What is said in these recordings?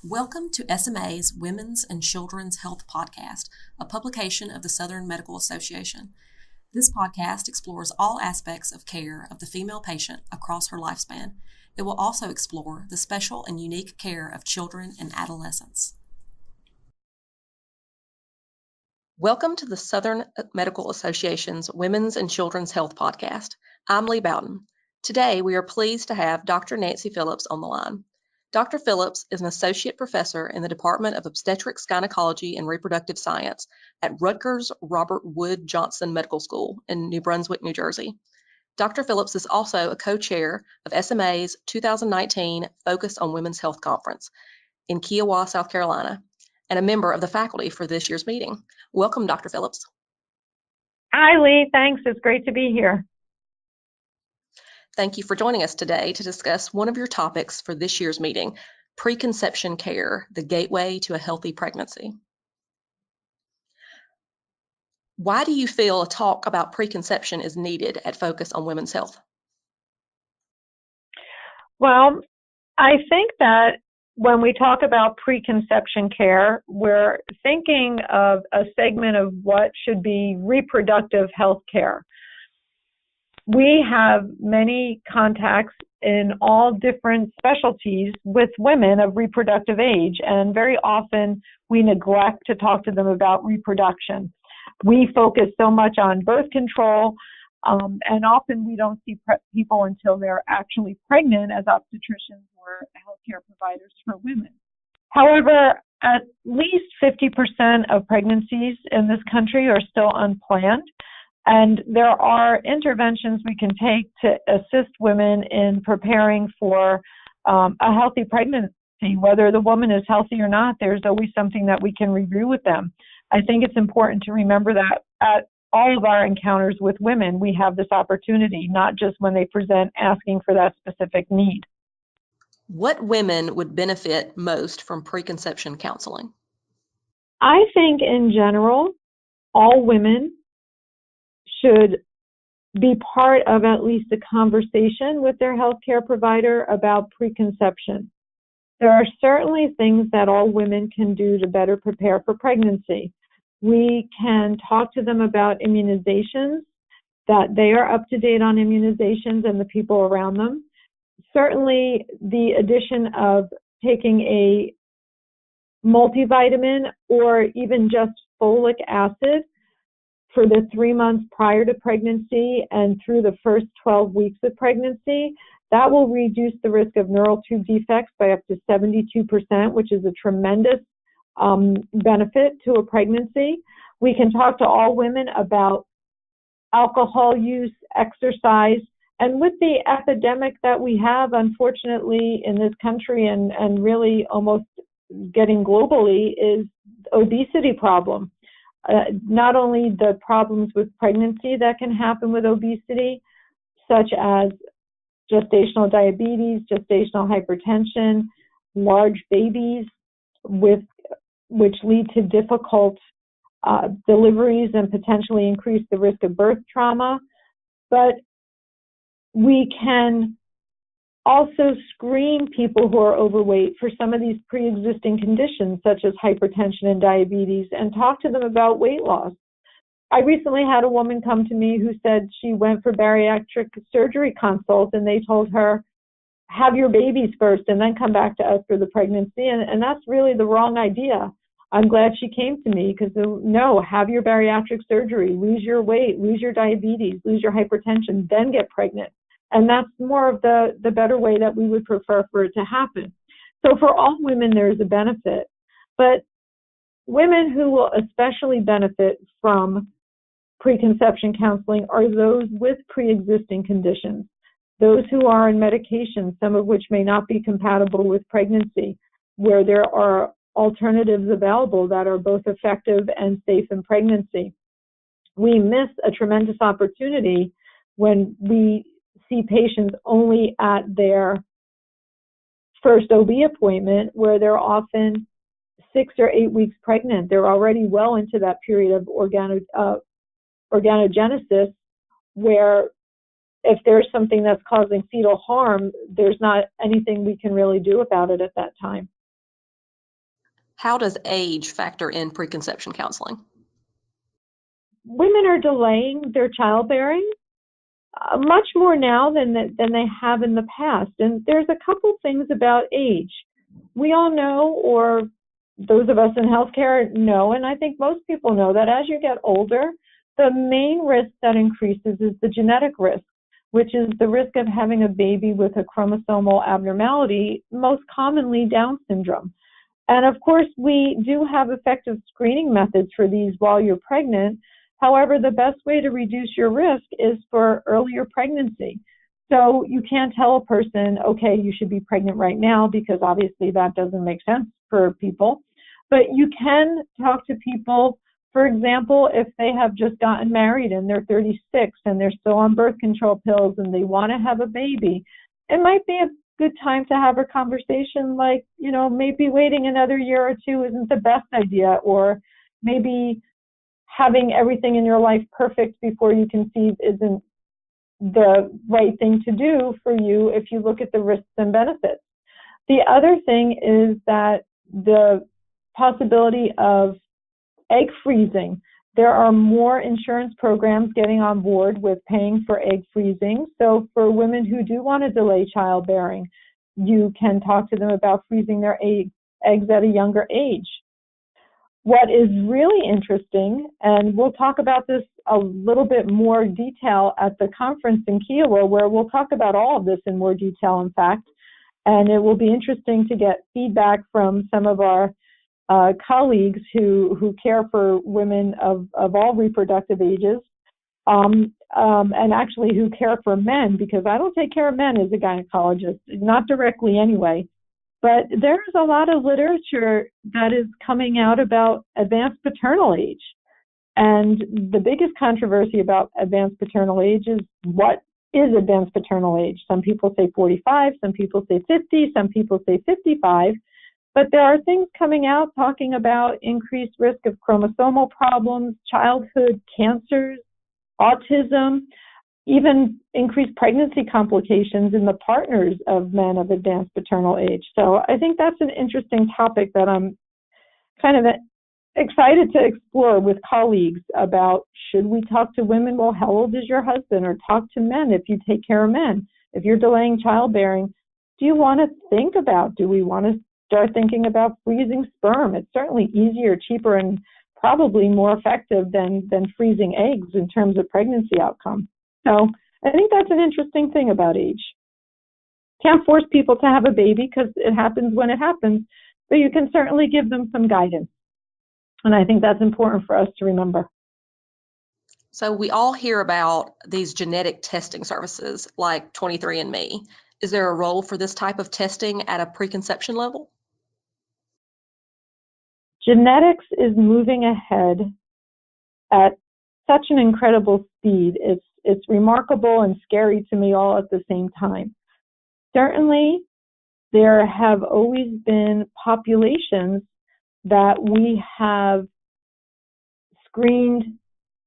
Welcome to SMA's Women's and Children's Health Podcast, a publication of the Southern Medical Association. This podcast explores all aspects of care of the female patient across her lifespan. It will also explore the special and unique care of children and adolescents. Welcome to the Southern Medical Association's Women's and Children's Health Podcast. I'm Lee Bowden. Today, we are pleased to have Dr. Nancy Phillips on the line. Dr. Phillips is an associate professor in the Department of Obstetrics, Gynecology, and Reproductive Science at Rutgers Robert Wood Johnson Medical School in New Brunswick, New Jersey. Dr. Phillips is also a co-chair of SMA's 2019 Focus on Women's Health Conference in Kiowa, South Carolina, and a member of the faculty for this year's meeting. Welcome, Dr. Phillips. Hi, Lee. Thanks. It's great to be here. Thank you for joining us today to discuss one of your topics for this year's meeting, preconception care, the gateway to a healthy pregnancy. Why do you feel a talk about preconception is needed at Focus on Women's Health? Well, I think that when we talk about preconception care, we're thinking of a segment of what should be reproductive health care. We have many contacts in all different specialties with women of reproductive age, and very often we neglect to talk to them about reproduction. We focus so much on birth control, and often we don't see people until they're actually pregnant as obstetricians or healthcare providers for women. However, at least 50% of pregnancies in this country are still unplanned. And there are interventions we can take to assist women in preparing for a healthy pregnancy. Whether the woman is healthy or not, there's always something that we can review with them. I think it's important to remember that at all of our encounters with women, we have this opportunity, not just when they present asking for that specific need. What women would benefit most from preconception counseling? I think in general, all women should be part of at least a conversation with their healthcare provider about preconception. There are certainly things that all women can do to better prepare for pregnancy. We can talk to them about immunizations, that they are up to date on immunizations and the people around them. Certainly the addition of taking a multivitamin or even just folic acid for the 3 months prior to pregnancy and through the first 12 weeks of pregnancy, that will reduce the risk of neural tube defects by up to 72%, which is a tremendous benefit to a pregnancy. We can talk to all women about alcohol use, exercise, and with the epidemic that we have, unfortunately, in this country and really almost getting globally is obesity problem. Not only the problems with pregnancy that can happen with obesity, such as gestational diabetes, gestational hypertension, large babies, which lead to difficult deliveries and potentially increase the risk of birth trauma. But we can also screen people who are overweight for some of these pre-existing conditions, such as hypertension and diabetes, and talk to them about weight loss. I recently had a woman come to me who said she went for bariatric surgery consult, and they told her, have your babies first and then come back to us for the pregnancy. And that's really the wrong idea. I'm glad she came to me because, no, have your bariatric surgery, lose your weight, lose your diabetes, lose your hypertension, then get pregnant. And that's more of the better way that we would prefer for it to happen. So for all women, there is a benefit. But women who will especially benefit from preconception counseling are those with pre-existing conditions, those who are on medication, some of which may not be compatible with pregnancy, where there are alternatives available that are both effective and safe in pregnancy. We miss a tremendous opportunity when we see patients only at their first OB appointment, where they're often 6 or 8 weeks pregnant. They're already well into that period of organogenesis, where if there's something that's causing fetal harm, there's not anything we can really do about it at that time. How does age factor in preconception counseling? Women are delaying their childbearing much more now than they have in the past. And there's a couple things about age. We all know, or those of us in healthcare know, and I think most people know, that as you get older, the main risk that increases is the genetic risk, which is the risk of having a baby with a chromosomal abnormality, most commonly Down syndrome. And of course, we do have effective screening methods for these while you're pregnant. However, the best way to reduce your risk is for earlier pregnancy. So you can't tell a person, okay, you should be pregnant right now, because obviously that doesn't make sense for people. But you can talk to people, for example, if they have just gotten married and they're 36 and they're still on birth control pills and they want to have a baby, it might be a good time to have a conversation like, maybe waiting another year or two isn't the best idea, or maybe having everything in your life perfect before you conceive isn't the right thing to do for you if you look at the risks and benefits. The other thing is that the possibility of egg freezing. There are more insurance programs getting on board with paying for egg freezing. So for women who do want to delay childbearing, you can talk to them about freezing their eggs at a younger age. What is really interesting, and we'll talk about this a little bit more detail at the conference in Kiowa, where we'll talk about all of this in more detail, in fact, and it will be interesting to get feedback from some of our colleagues who care for women of all reproductive ages, and actually who care for men, because I don't take care of men as a gynecologist, not directly anyway. But there's a lot of literature that is coming out about advanced paternal age. And the biggest controversy about advanced paternal age is, what is advanced paternal age? Some people say 45, some people say 50, some people say 55. But there are things coming out talking about increased risk of chromosomal problems, childhood cancers, autism, even increased pregnancy complications in the partners of men of advanced paternal age. So I think that's an interesting topic that I'm kind of excited to explore with colleagues about, should we talk to women, well, how old is your husband? Or talk to men if you take care of men. If you're delaying childbearing, do you want to think about, do we want to start thinking about freezing sperm? It's certainly easier, cheaper, and probably more effective than freezing eggs in terms of pregnancy outcome. So I think that's an interesting thing about age. Can't force people to have a baby because it happens when it happens, but you can certainly give them some guidance. And I think that's important for us to remember. So we all hear about these genetic testing services like 23andMe. Is there a role for this type of testing at a preconception level? Genetics is moving ahead at such an incredible speed. It's remarkable and scary to me all at the same time. Certainly, there have always been populations that we have screened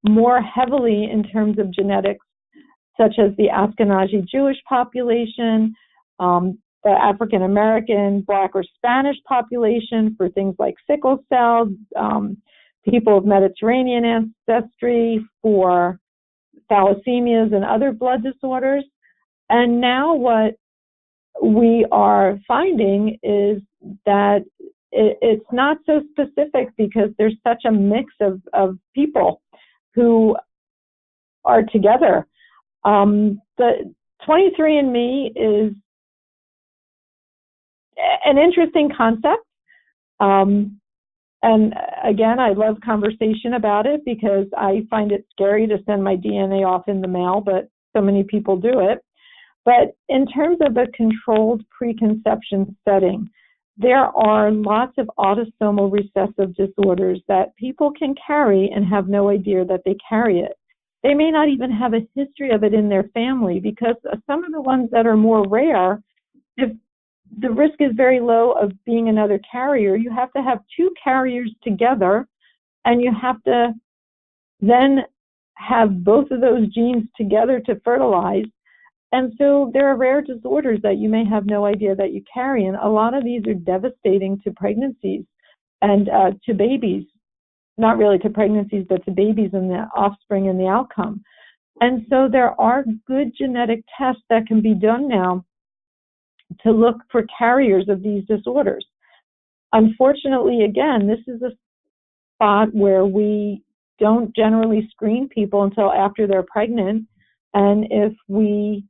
more heavily in terms of genetics, such as the Ashkenazi Jewish population, the African American, Black, or Spanish population for things like sickle cell, people of Mediterranean ancestry for thalassemias and other blood disorders. And now what we are finding is that it's not so specific, because there's such a mix of people who are together. The 23andMe is an interesting concept. And again, I love conversation about it, because I find it scary to send my DNA off in the mail, but so many people do it. But in terms of a controlled preconception setting, there are lots of autosomal recessive disorders that people can carry and have no idea that they carry it. They may not even have a history of it in their family, because some of the ones that are more rare, if the risk is very low of being another carrier, you have to have two carriers together, and you have to then have both of those genes together to fertilize. And so there are rare disorders that you may have no idea that you carry, and a lot of these are devastating to pregnancies. and to babies, not really to pregnancies, but to babies and the offspring and the outcome. And so there are good genetic tests that can be done now to look for carriers of these disorders. Unfortunately, again, this is a spot where we don't generally screen people until after they're pregnant. And if we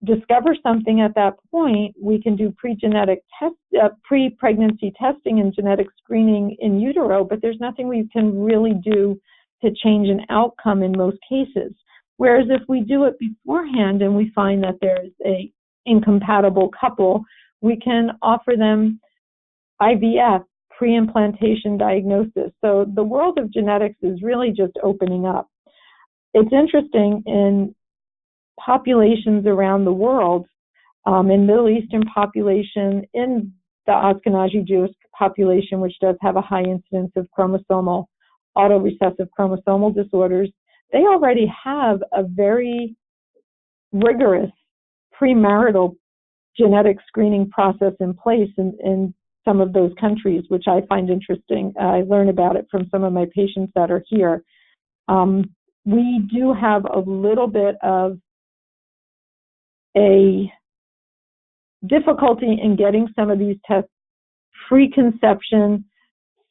discover something at that point, we can do pre-pregnancy testing and genetic screening in utero, but there's nothing we can really do to change an outcome in most cases. Whereas if we do it beforehand and we find that there's a incompatible couple, we can offer them IVF, pre-implantation diagnosis. So the world of genetics is really just opening up. It's interesting in populations around the world, in Middle Eastern population, in the Ashkenazi Jewish population, which does have a high incidence of autorecessive chromosomal disorders, they already have a very rigorous premarital genetic screening process in place in some of those countries, which I find interesting. I learn about it from some of my patients that are here. We do have a little bit of a difficulty in getting some of these tests preconception.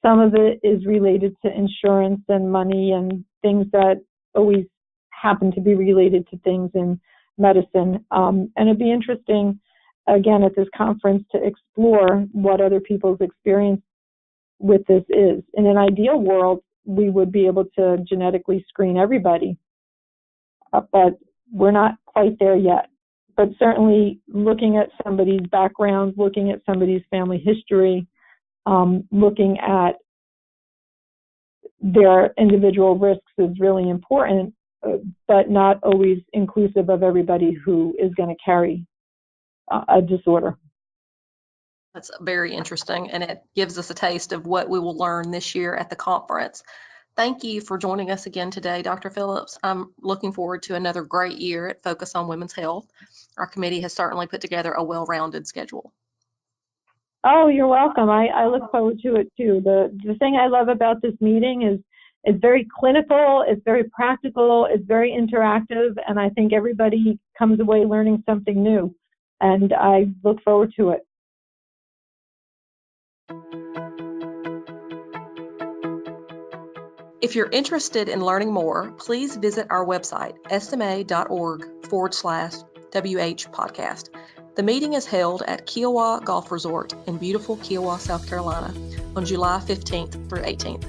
Some of it is related to insurance and money and things that always happen to be related to things in medicine. And it'd be interesting, again, at this conference to explore what other people's experience with this is. In an ideal world, we would be able to genetically screen everybody, but we're not quite there yet. But certainly looking at somebody's background, looking at somebody's family history, looking at their individual risks is really important, but not always inclusive of everybody who is going to carry a disorder. That's very interesting, and it gives us a taste of what we will learn this year at the conference. Thank you for joining us again today, Dr. Phillips. I'm looking forward to another great year at Focus on Women's Health. Our committee has certainly put together a well-rounded schedule. Oh, you're welcome. I look forward to it too. The thing I love about this meeting is it's very clinical, it's very practical, it's very interactive, and I think everybody comes away learning something new. And I look forward to it. If you're interested in learning more, please visit our website, sma.org/WH podcast. The meeting is held at Kiowa Golf Resort in beautiful Kiowa, South Carolina on July 15th through 18th.